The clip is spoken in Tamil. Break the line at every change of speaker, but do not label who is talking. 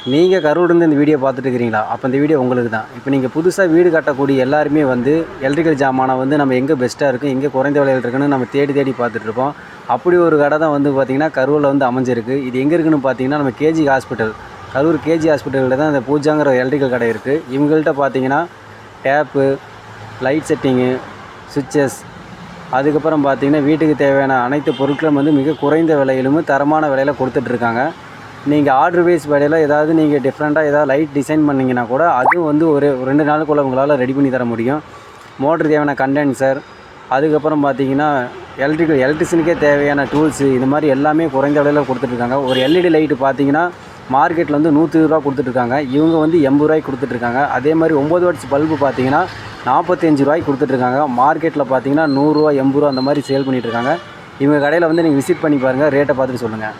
நீங்கள் கரூர்லேருந்து இந்த வீடியோ பார்த்துட்டு இருக்கிறீங்களா? அப்போ இந்த வீடியோ உங்களுக்கு தான். இப்போ நீங்கள் புதுசாக வீடு கட்டக்கூடிய எல்லாருமே வந்து எலக்ட்ரிக்கல் ஜாமானை வந்து நம்ம எங்கே பெஸ்ட்டாக இருக்குது, எங்கே குறைந்த விலையில் இருக்குன்னு நம்ம தேடி தேடி பார்த்துட்ருப்போம். அப்படி ஒரு கடை தான் வந்து பார்த்திங்கன்னா கரூரில் வந்து அமைஞ்சிருக்கு. இது எங்கே இருக்குதுன்னு பார்த்தீங்கன்னா நம்ம கேஜி ஹாஸ்பிட்டல், கரூர் கேஜி ஹாஸ்பிட்டலில் தான் இந்த பூஜாங்கிற எலக்ட்ரிக்கல் கடை இருக்குது. இவங்கள்ட்ட பார்த்தீங்கன்னா டேப்பு, லைட் செட்டிங்கு, சுவிட்சஸ், அதுக்கப்புறம் பார்த்திங்கன்னா வீட்டுக்கு தேவையான அனைத்து பொருட்களும் வந்து மிக குறைந்த விலையிலும் தரமான விலையில் கொடுத்துட்ருக்காங்க. நீங்கள் ஆர்டர் வைஸ் விலையில் ஏதாவது நீங்கள் டிஃப்ரெண்ட்டாக ஏதாவது லைட் டிசைன் பண்ணிங்கன்னா கூட அதுவும் வந்து ஒரு 2 நாளுக்குள்ளே உங்களால் ரெடி பண்ணி தர முடியும். மோட்ரு தேவையான கண்டென்சர், அதுக்கப்புறம் பார்த்தீங்கன்னா எலக்ட்ரிஷனுக்கே தேவையான டூல்ஸு, இது மாதிரி எல்லாமே குறைந்த விலையில் கொடுத்துட்ருக்காங்க. ஒரு எல்இடி லைட்டு பார்த்தீங்கன்னா மார்க்கெட்டில் வந்து 120 ரூபா கொடுத்துட்ருக்காங்க. இவங்க வந்து 80 ரூபாய்க்கு கொடுத்துட்ருக்காங்க. அதே மாதிரி 9 வாட்ஸ் பல்பு பார்த்தீங்கன்னா 45 ரூபாய்க்கு கொடுத்துட்ருக்காங்க. மார்க்கெட்டில் பார்த்தீங்கன்னா 100 ரூபா 80 ரூபா அந்த மாதிரி சேல் பண்ணிகிட்ருக்காங்க. இவங்க கடையில் வந்து நீங்கள் விசிட் பண்ணி பாருங்கள், ரேட்டை பார்த்துட்டு சொல்லுங்கள்.